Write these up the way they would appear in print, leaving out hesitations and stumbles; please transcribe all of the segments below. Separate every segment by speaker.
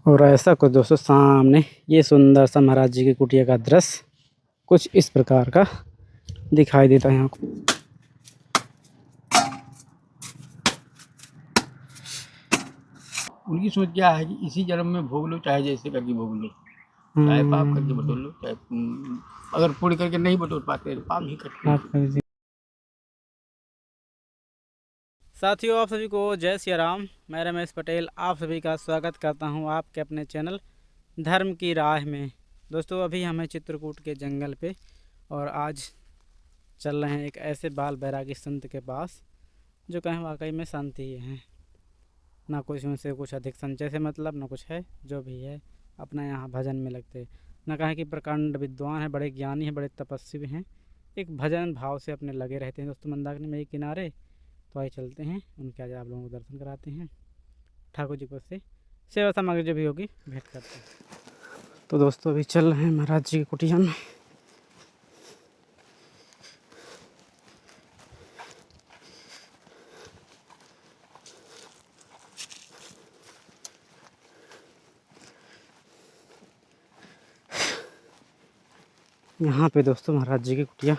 Speaker 1: और ऐसा कुछ दोस्तों सामने ये सुंदर सा महाराज जी की कुटिया का दृश्य कुछ इस प्रकार का दिखाई देता है आपको।
Speaker 2: उनकी सोच क्या है कि इसी जन्म में भोग लो, चाहे जैसे करके भोग लो, चाहे पाप करके बटोर लो, चाहे अगर पुण्य करके नहीं बटोर पाते तो पाप ही करते।
Speaker 1: साथियों, आप सभी को जय सिया राम। मैं रमेश पटेल आप सभी का स्वागत करता हूं आपके अपने चैनल धर्म की राह में। दोस्तों, अभी हमें चित्रकूट के जंगल पे और आज चल रहे हैं एक ऐसे बाल बैरागी संत के पास जो कहें वाकई में शांति है। ना कुछ उनसे कुछ अधिक संचय से मतलब, ना कुछ है, जो भी है अपना यहाँ भजन में लगते। ना कहें कि प्रकांड विद्वान है, बड़े ज्ञानी हैं, बड़े तपस्वी भी हैं, एक भजन भाव से अपने लगे रहते हैं। दोस्तों, मंदाकिनी में किनारे तो आइए चलते हैं, उनके आज आप लोगों को दर्शन कराते हैं। ठाकुर जी को से सेवा सामग्री जो भी होगी भेंट करते हैं। तो दोस्तों, अभी चल रहे हैं महाराज जी की कुटिया में। यहाँ पे दोस्तों महाराज जी की कुटिया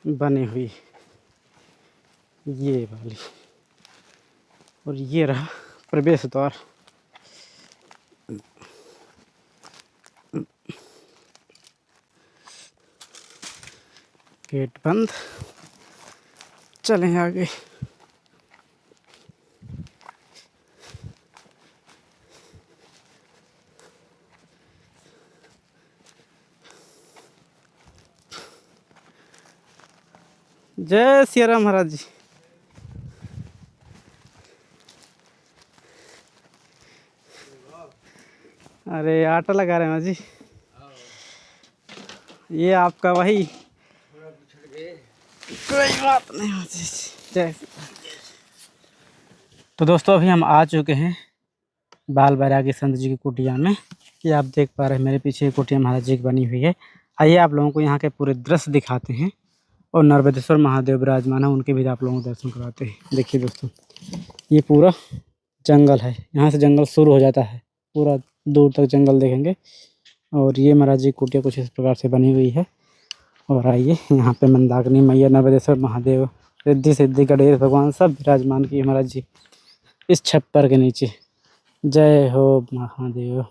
Speaker 1: बनी हुई ये वाली, और ये रहा प्रवेश द्वार। गेट बंद, चलें आगे। जय सिया राम महाराज जी। अरे आटा लगा रहे हैं जी, ये आपका वही। कोई बात नहीं होती। जय। तो दोस्तों, अभी हम आ चुके हैं बाल बैरागी संत जी की कुटिया में। ये आप देख पा रहे हैं मेरे पीछे कुटिया महाराज जी की बनी हुई है। आइए आप लोगों को यहाँ के पूरे दृश्य दिखाते हैं, और नर्मदेश्वर महादेव विराजमान है, उनके भी आप लोगों को दर्शन कराते हैं। देखिए दोस्तों, ये पूरा जंगल है, यहाँ से जंगल शुरू हो जाता है, पूरा दूर तक जंगल देखेंगे। और ये महाराज जी की कुटिया कुछ इस प्रकार से बनी हुई है। और आइए, यहाँ पे मंदाकिनी मैया, नर्मदेश्वर महादेव, रिद्धि सिद्धि गणेश भगवान सब विराजमान किए महाराज जी इस छप्पर के नीचे। जय हो महादेव,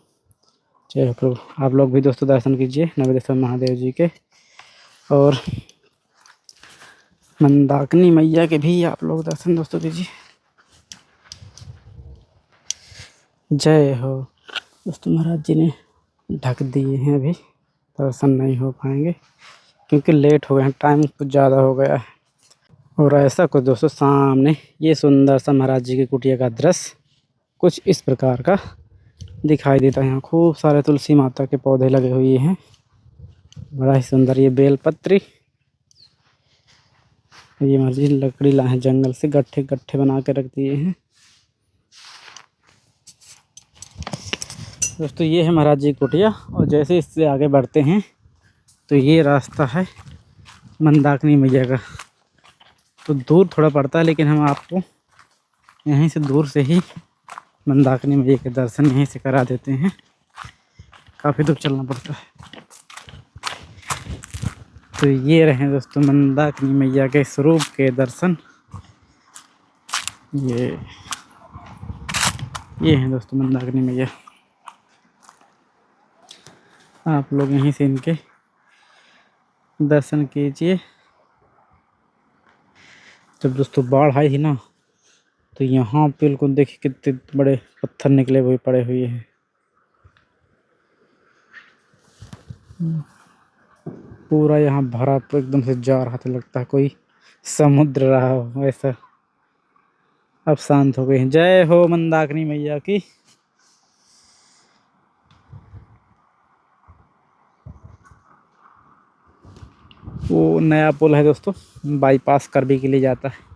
Speaker 1: जय हो प्रभु। आप लोग भी दोस्तों दर्शन कीजिए नर्मदेश्वर महादेव जी के, और मंदाकिनी मैया के भी आप लोग दर्शन दोस्तों कीजिए। जय हो। दोस्तों, महाराज जी ने ढक दिए हैं, अभी दर्शन नहीं हो पाएंगे क्योंकि लेट हो गए हैं, टाइम कुछ ज़्यादा हो गया है। और ऐसा कुछ दोस्तों सामने ये सुंदर सा महाराज जी की कुटिया का दृश्य कुछ इस प्रकार का दिखाई देता है। यहाँ खूब सारे तुलसी माता के पौधे लगे हुए हैं, बड़ा ही सुंदर। ये बेलपत्री, ये मस्जिद लकड़ी लाए हैं जंगल से, गट्ठे गट्ठे बना के रख दिए हैं। दोस्तों, ये है महाराज जी की कुटिया, और जैसे इससे आगे बढ़ते हैं तो ये रास्ता है मंदाकिनी मैया का। तो दूर थोड़ा पड़ता है, लेकिन हम आपको यहीं से दूर से ही मंदाकिनी मैया के दर्शन यहीं से करा देते हैं। काफ़ी दूर चलना पड़ता है। तो ये रहे दोस्तों मंदाकिनी मैया के स्वरूप के दर्शन। ये हैं दोस्तों मंदाकिनी मैया। आप लोग यहीं से इनके दर्शन कीजिए। जब दोस्तों बाढ़ आई थी ना, तो यहाँ बिल्कुल देखिए कितने बड़े पत्थर निकले हुए पड़े हुए हैं। पूरा यहाँ भरा तो एकदम से जा रहा था, लगता है कोई समुद्र रहा हो ऐसा। अब शांत हो गए हैं। जय हो मंदाकिनी मैया की। वो नया पुल है दोस्तों, बाईपास करबी के लिए जाता है।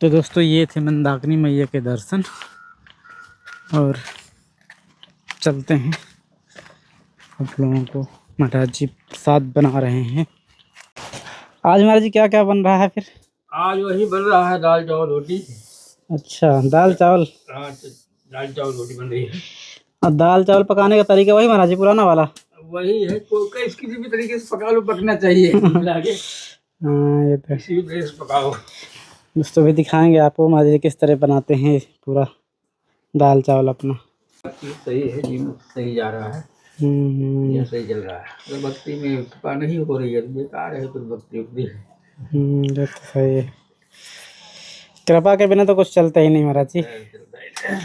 Speaker 1: तो दोस्तों, ये थे मंदाकिनी मैया के दर्शन, और चलते हैं। आप लोगों को महाराज जी प्रसाद बना रहे हैं। आज महाराज जी क्या क्या बन रहा है फिर?
Speaker 2: आज वही बन रहा है, दाल चावल रोटी।
Speaker 1: अच्छा, दाल चावल।
Speaker 2: हाँ, दाल चावल रोटी बन रही है।
Speaker 1: और दाल चावल पकाने का तरीका वही महाराज जी, पुराना वाला?
Speaker 2: वही है, कोई किसी भी तरीके से पका लो, पकना चाहिए मिला के।
Speaker 1: हाँ, ये तो
Speaker 2: किसी भी तरीके से पकाओ।
Speaker 1: दोस्तों भी दिखाएंगे आपको महाराज जी किस तरह बनाते हैं पूरा दाल चावल अपना।
Speaker 2: सही है, जीवन सही जा रहा है,
Speaker 1: हम्म,
Speaker 2: यह सही चल रहा है। अगर भक्ति में कृपा नहीं हो रही है तो बेकार है, कुछ भक्ति उक्ति है।
Speaker 1: ये तो सही है। कृपा के बिना तो कुछ चलता ही नहीं महाराज जी।
Speaker 2: चलता है।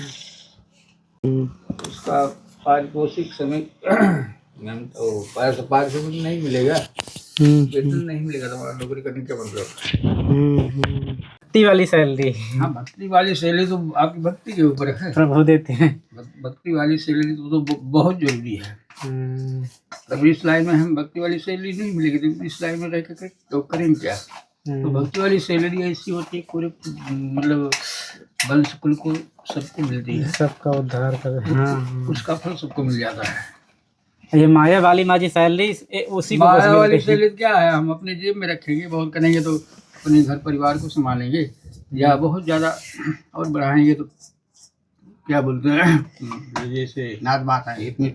Speaker 2: उसका पारितोषिक समय तो पारितोषिक नहीं मिलेगा, वेतन नहीं मिलेगा, तुम्हारा नौकरी करने का मतलब।
Speaker 1: भक्ति वाली सैलरी।
Speaker 2: हाँ, भक्ति वाली सैलरी तो आपकी भक्ति के ऊपर है,
Speaker 1: प्रभु देते हैं।
Speaker 2: भक्ति वाली सैलरी तो बहुत जरूरी है। तब इस लाइन में हम भक्ति वाली सैलरी नहीं मिलेगी तो इस लाइन में रह कर तो करेंगे क्या? तो भक्ति वाली सैलरी ऐसी होती है पूरे मतलब वंश कुल को सबको मिलती है,
Speaker 1: सबका उद्धार कर। हाँ,
Speaker 2: उसका फल सबको मिल जाता है।
Speaker 1: ये माया वाली माजी सैलरी उसी को
Speaker 2: माया वाली सैलरी क्या है, हम अपने जेब में रखेंगे, बहुत करेंगे तो अपने घर परिवार को संभालेंगे, या बहुत ज़्यादा और बढ़ाएंगे तो क्या बोलते हैं, जैसे नाथ माता है इतनी,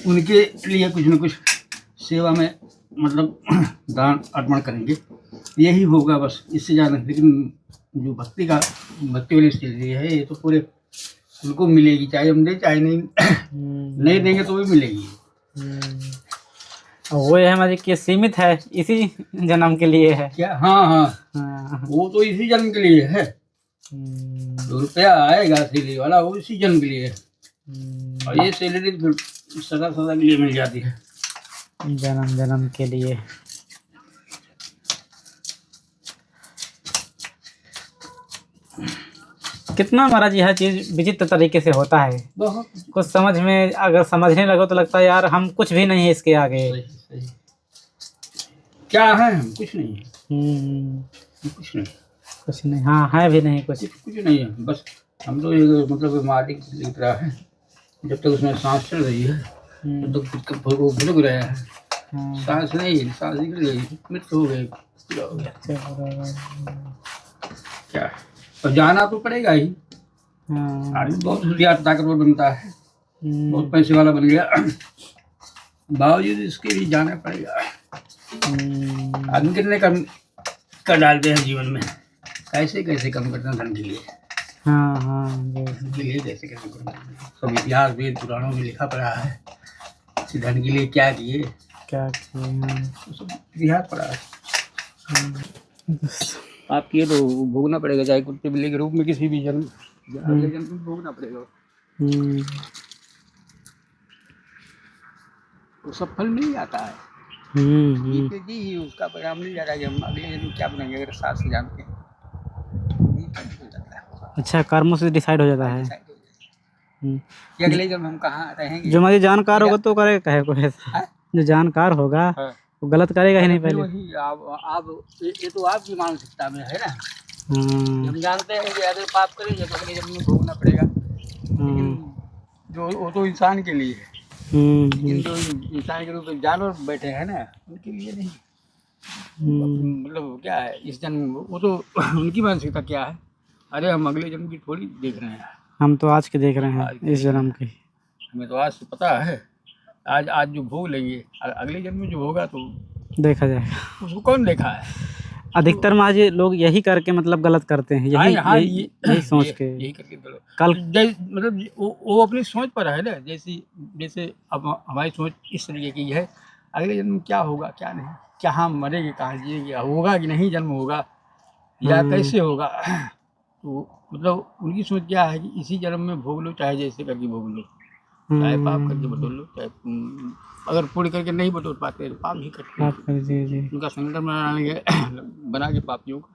Speaker 2: उनके लिए कुछ न कुछ सेवा में मतलब दान अर्पण करेंगे, यही होगा बस, इससे ज़्यादा। लेकिन जो भक्ति वाली सैलरी है ये तो पूरे उनको मिलेगी, चाहे हम दे चाहे नहीं नहीं देंगे तो भी मिलेगी।
Speaker 1: वो है हमारी कि सीमित है, इसी जन्म के लिए है
Speaker 2: क्या? हाँ, वो तो इसी जन्म के लिए है। 2 रुपया आएगा सैलरी वाला, वो इसी जन्म के लिए है, और ये सैलरी फिर सदा सदा के लिए मिल जाती है,
Speaker 1: जन्म जन्म के लिए। कितना महाराज यह चीज विचित्र तरीके से होता है,
Speaker 2: बहुत
Speaker 1: कुछ समझ में अगर समझने लगो तो लगता है यार हम कुछ भी नहीं है इसके आगे।
Speaker 2: सही। क्या है? हम कुछ नहीं है, कुछ नहीं।
Speaker 1: हाँ, है भी नहीं कुछ
Speaker 2: नहीं है, बस हम तो ये मतलब माटी की तरह है, जब तक उसमें सांस चल रही है तब तक भुग रहे हैं, सांस नहीं, सांस निकल गई, मृत्यु हो गई, क्या? और जाना तो पड़ेगा ही। आदमी बहुत होशियार ताकतवर बनता है, बहुत पैसे वाला बन गया, बावजूद इसके भी जाना पड़ेगा। आदमी कितने कम कर डालते हैं जीवन में, कैसे कैसे कम करते हैं धन के लिए। धन के लिए कैसे कैसे कम करते हैं, सब इतिहास वेद पुराणों में लिखा पड़ा है, धन के लिए क्या किए तो सब इतिहास पड़ा है। आप ये तो भोगना पड़ेगा, चाहे कुत्ते बिल्ली के रूप में किसी भी जन्म अगले जन्म में भोगना पड़ेगा, तो सब फल मिल जाता है। जी ही उसका परिणाम मिल जाता है कि हम अगले जन्म क्या बनेंगे, अगर साथ से जानते हैं।
Speaker 1: अच्छा, कर्मों से डिसाइड हो जाता है
Speaker 2: कि अगले जन्म हम कहाँ रहेंगे।
Speaker 1: जो मुझे जानकार होगा तो करेगा कहे को ऐसा, जो जानकार होगा वो गलत करेगा ही नहीं पहले।
Speaker 2: वही आप ये तो आपकी मानसिकता में है ना, हम जानते हैं कि अगर पाप करेंगे तो अगले जन्म में भोगना पड़ेगा, लेकिन जो वो तो इंसान के लिए है, लेकिन जो इंसान के रूप में जानवर बैठे हैं ना उनके लिए नहीं। मतलब क्या है इस जन्म, वो तो उनकी मानसिकता क्या है, अरे हम अगले जन्म की थोड़ी देख रहे हैं, हम तो आज के देख रहे हैं, इस जन्म की हमें तो आज से पता है, आज जो भोग लेंगे अगले जन्म में जो होगा तो देखा जाएगा, उसको कौन देखा है।
Speaker 1: अधिकतर माँ जी लोग यही करके मतलब गलत करते हैं, यही सोच के
Speaker 2: यही करके कल मतलब वो अपनी सोच पर है ना, जैसे अब हमारी सोच इस तरीके की है, अगले जन्म में क्या होगा क्या नहीं, क्या हम मरेंगे, कहाँ जिएंगे, होगा कि नहीं जन्म होगा या कैसे होगा, तो मतलब उनकी सोच क्या है कि इसी जन्म में भोग लो, चाहे जैसे करके भोग लो, चाहे पाप करके बटोर लो, चाहे अगर पूरी करके नहीं बटोर पाते तो पाप ही करते हैं। उनका संगठन बना के पापियों का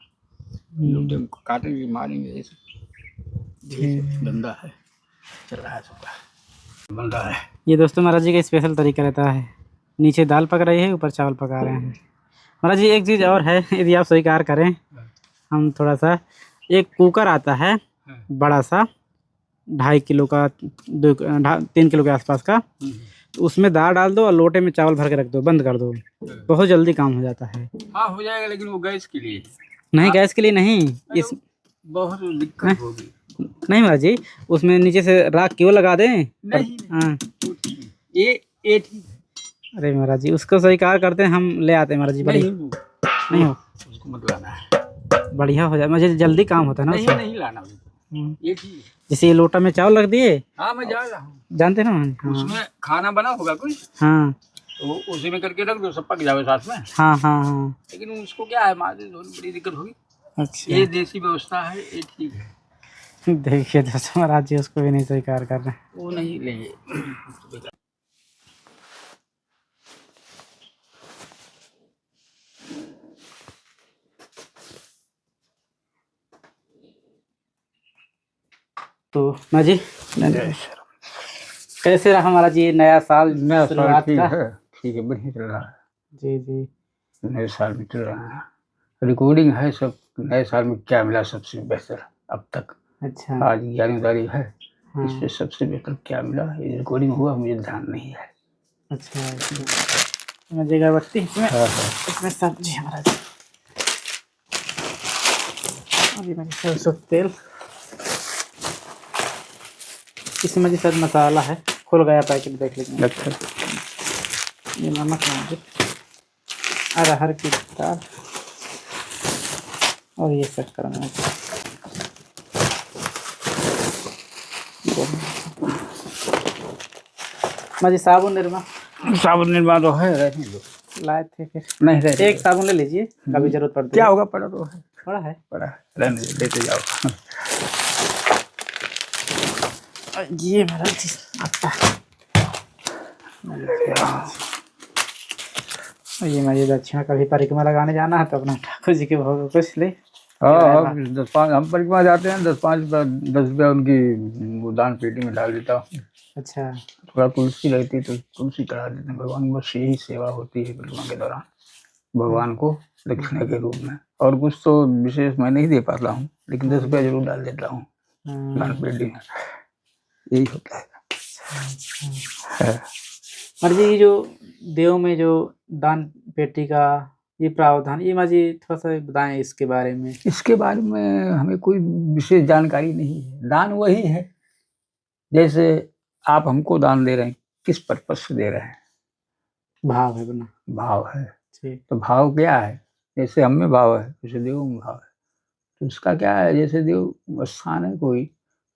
Speaker 2: लोग काटेंगे मारेंगे, ऐसे धंधा है, चल रहा है, सबका बन रहा है।
Speaker 1: ये दोस्तों महाराज जी का स्पेशल तरीका रहता है, नीचे दाल पक रही है, ऊपर चावल पका रहे हैं। महाराज जी एक चीज़ और है, यदि आप स्वीकार करें, हम थोड़ा सा, एक कुकर आता है बड़ा सा 2.5 किलो का, 3 किलो के आसपास का, तो उसमें दाल डाल दो और लोटे में चावल भर के रख दो, बंद कर दो, बहुत जल्दी काम हो जाता है।
Speaker 2: हाँ हो जाएगा, लेकिन वो गैस के लिए
Speaker 1: नहीं, गैस के लिए नहीं,
Speaker 2: बहुत दिक्कत होगी।
Speaker 1: नहीं महाराज जी, उसमें नीचे से राख क्यों लगा दें?
Speaker 2: नहीं
Speaker 1: हाँ,
Speaker 2: ये ठीक।
Speaker 1: अरे महाराज जी, उसको स्वीकार करते हैं, हम ले आते हैं महाराज जी।
Speaker 2: नहीं
Speaker 1: नहीं हो,
Speaker 2: उसको मत लाना है।
Speaker 1: बढ़िया हो जाए, मुझे जल्दी काम होता है ना उसमें।
Speaker 2: नहीं लाना ये ठीक है।
Speaker 1: जैसे ये लोटा में चावल रख दिए।
Speaker 2: हाँ मैं जा रहा हूँ,
Speaker 1: जानते हैं ना। हाँ
Speaker 2: उसमें खाना बना होगा कुछ,
Speaker 1: हाँ
Speaker 2: तो उसी में करके रख दो, सब पक जावे साथ में।
Speaker 1: हाँ हाँ हाँ।
Speaker 2: लेकिन उसको क्या है, मार्जिन बड़ी दिक्कत होगी।
Speaker 1: अच्छा,
Speaker 2: ये देसी व्यवस्था है, ये ठीक है।
Speaker 1: देखिए दोस्तों, महाराज जी उसको भी नहीं स्वीकार कर रहे।
Speaker 2: वो नहीं लेंगे।
Speaker 1: तो ना जी, कैसे रहा हमारा जी नया साल? शुरुआत का
Speaker 2: ठीक है, बढ़िया चल रहा है।
Speaker 1: जी जी,
Speaker 2: नए साल में चल रहा है, रिकॉर्डिंग है सब। नए साल में क्या मिला सबसे बेहतर अब तक?
Speaker 1: अच्छा
Speaker 2: आज 11 तारीख है,
Speaker 1: हाँ,
Speaker 2: इसमें सबसे बेहतर क्या मिला? ये रिकॉर्डिंग हुआ, मुझे ध्यान नहीं है।
Speaker 1: अच्छा मुझे अगरबत्ती इसमें,
Speaker 2: हाँ।
Speaker 1: इसमें सब्जी है महाराज। अभी मेरी सरसों तेल, इसमें जी सर मसाला है, खुल गया पैकेट, देख लीजिए।
Speaker 2: अच्छा,
Speaker 1: ये नमक है जी, अरहर की दाल, और ये शक्कर मिर्च। माजी साबुन निरमा
Speaker 2: तो है, रहने दो।
Speaker 1: लाए थे, फिर
Speaker 2: नहीं रहने
Speaker 1: एक साबुन ले लीजिए, कभी जरूरत पड़ती
Speaker 2: क्या
Speaker 1: है।
Speaker 2: होगा, पड़ा तो है,
Speaker 1: बड़ा है,
Speaker 2: पड़ा है, रहने दो, लेते जाओ।
Speaker 1: ये मेरा आटा, ये मुझे दक्षिणा कभी परिक्रमा लगाने जाना है तो अपना ठाकुर जी के भोग कुछ ले।
Speaker 2: हाँ, 10-5 हम परिक्रमा जाते हैं, 10 रुपया उनकी वो दान पेटी में डाल देता हूँ।
Speaker 1: अच्छा,
Speaker 2: थोड़ा तुलसी रहती तो तुलसी चढ़ा देते हैं भगवान। बस यही सेवा होती है परिक्रमा के दौरान भगवान को दक्षिणा के रूप में। और कुछ तो विशेष मैं नहीं दे पाता हूँ, लेकिन 10 रुपया जरूर डाल देता हूँ दान पेटी में, यही होता है।
Speaker 1: मर्जी ये जो देव में जो दान पेटी का ये प्रावधान, ये माजी थोड़ा सा बताएं इसके बारे में।
Speaker 2: इसके बारे में हमें कोई विशेष जानकारी नहीं है। दान वही है, जैसे आप हमको दान दे रहे हैं, किस पर्पज से दे रहे हैं?
Speaker 1: भाव है बना,
Speaker 2: भाव है।
Speaker 1: ठीक,
Speaker 2: तो भाव क्या है? जैसे हम में भाव है, जैसे देव में भाव है। तो उसका क्या है, जैसे देव स्थान है, कोई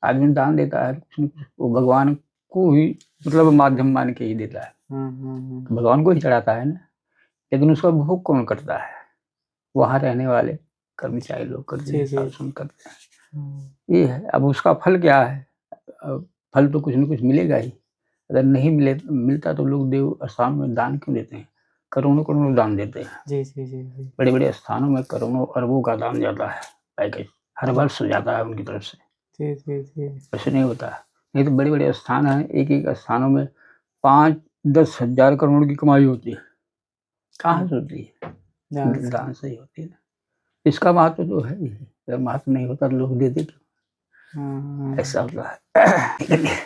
Speaker 2: आदमी दान देता है कुछ न कुछ, वो भगवान को ही मतलब माध्यम मान के ही देता है, तो भगवान को ही चढ़ाता है ना। लेकिन उसका भोग कौन करता है? वहाँ रहने वाले कर्मचारी लोग करते हैं, शासन करते हैं। ये है। अब उसका फल क्या है? अब फल तो कुछ न कुछ मिलेगा ही। अगर नहीं मिलता तो लोग देव स्थान में दान क्यों देते हैं? करोड़ों करोड़ों दान देते हैं।
Speaker 1: जी जी जी जी,
Speaker 2: बड़े बड़े स्थानों में करोड़ों अरबों का दान जाता है, पैकेज हर वर्ष जाता है उनकी तरफ से।
Speaker 1: जी जी जी,
Speaker 2: ऐसे नहीं होता है। नहीं तो बड़े बड़े स्थान हैं, एक एक स्थानों में 5-10 हजार करोड़ की कमाई होती है। कहाँ से होती है? दान से ही होती है ना। इसका महत्व तो है ही। अगर महत्व नहीं होता तो लोग देते क्यों? ऐसा होता है।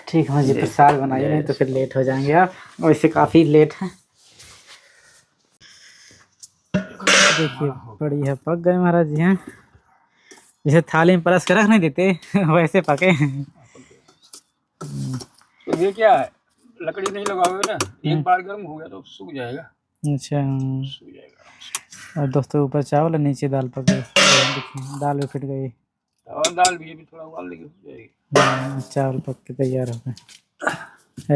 Speaker 1: ठीक है जी, प्रसाद बनाइए, नहीं तो फिर लेट हो जाएंगे आप, वैसे काफ़ी लेट है। देखिए बढ़िया पक गए महाराज जी हैं, जैसे थाली में परस के रख नहीं देते वैसे पके।
Speaker 2: तो ये क्या है, लकड़ी नहीं लगाओगे ना, एक बार गर्म हो गया तो सूख जाएगा।
Speaker 1: अच्छा,
Speaker 2: सूख जाएगा।
Speaker 1: और दोस्तों ऊपर चावल और नीचे दाल पक गई, देखिए दाल भी फिट गई,
Speaker 2: और दाल भी थोड़ा उबाल लेंगे, हो जाएगी।
Speaker 1: चावल पक के तैयार हो गए।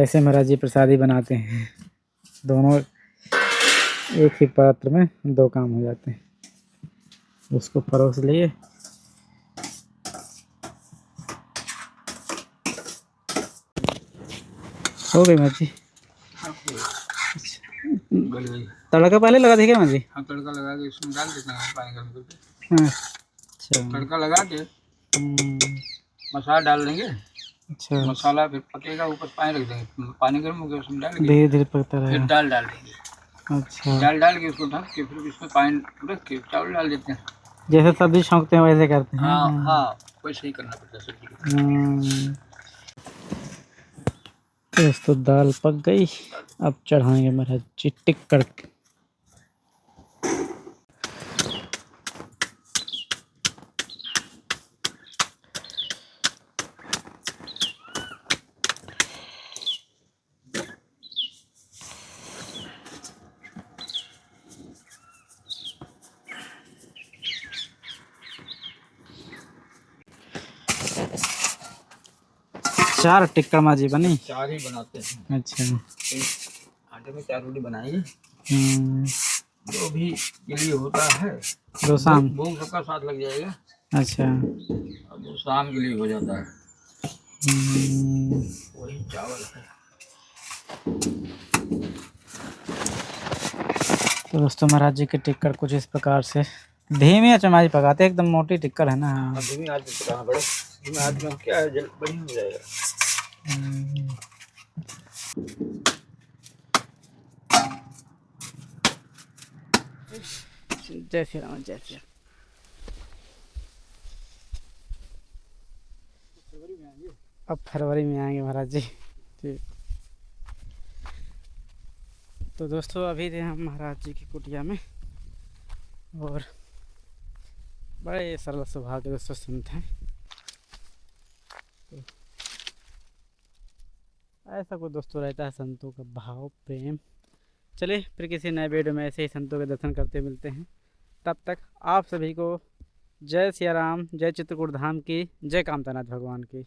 Speaker 1: ऐसे महाराज जी प्रसादी बनाते हैं, दोनों एक ही पात्र में 2 काम हो जाते हैं। उसको परोस लिए, हो गई महाराज जी। तड़का पहले लगा देगा महाराज जी?
Speaker 2: हाँ, तड़का लगा के इसमें डाल देते हैं पानी गर्म करके।
Speaker 1: अच्छा,
Speaker 2: तड़का लगा के मसाला डाल देंगे।
Speaker 1: अच्छा,
Speaker 2: मसाला फिर पकेगा, ऊपर पानी रख देंगे, पानी गर्म हो गया उसमें डाल के
Speaker 1: धीरे धीरे पकता
Speaker 2: फिर
Speaker 1: रहेगा।
Speaker 2: दाल डाल देंगे।
Speaker 1: अच्छा,
Speaker 2: दाल डाल के उसको ढक के फिर इसमें पानी रख के चावल डाल देते हैं।
Speaker 1: जैसे सब्जी छौंकते हैं वैसे करते हैं।
Speaker 2: हाँ हाँ, वैसे ही करना पड़ता है सब्जी।
Speaker 1: दोस्तों दाल पक गई, अब चढ़ाएंगे महाराज जी टिक्कर। 4 टिक्कर माझी बनी।
Speaker 2: 4 ही बनाते हैं।
Speaker 1: अच्छा।
Speaker 2: एक आटे में 4 रोटी बनाएंगे। 2 भी के लिए होता है।
Speaker 1: 2 शाम।
Speaker 2: भूख सबका साथ लग जाएगा।
Speaker 1: अच्छा।
Speaker 2: और 2 शाम के लिए हो जाता है। वही चावल है।
Speaker 1: तो दोस्तों महाराज जी की टिक्कर कुछ इस प्रकार से धीमी आंच में पकाते, एकदम मोटी टिक्कर है ना।
Speaker 2: धीमी आंच में पकाना पड़े। धीमी आंच में क्या है, जल बढ़िया हो जाएगा।
Speaker 1: जय श्री राम, जय श्री राम। अब फरवरी में आएंगे महाराज जी। ठीक। तो दोस्तों अभी थे हम महाराज जी की कुटिया में, और बड़े सरल स्वभाव के दोस्तों संत हैं। तो ऐसा कोई दोस्तों रहता है, संतों का भाव प्रेम। चलिए फिर किसी नए वीडियो में ऐसे ही संतों के दर्शन करते मिलते हैं। तब तक आप सभी को जय सिया राम, जय चित्रकूट धाम की, जय कामतानाथ भगवान की।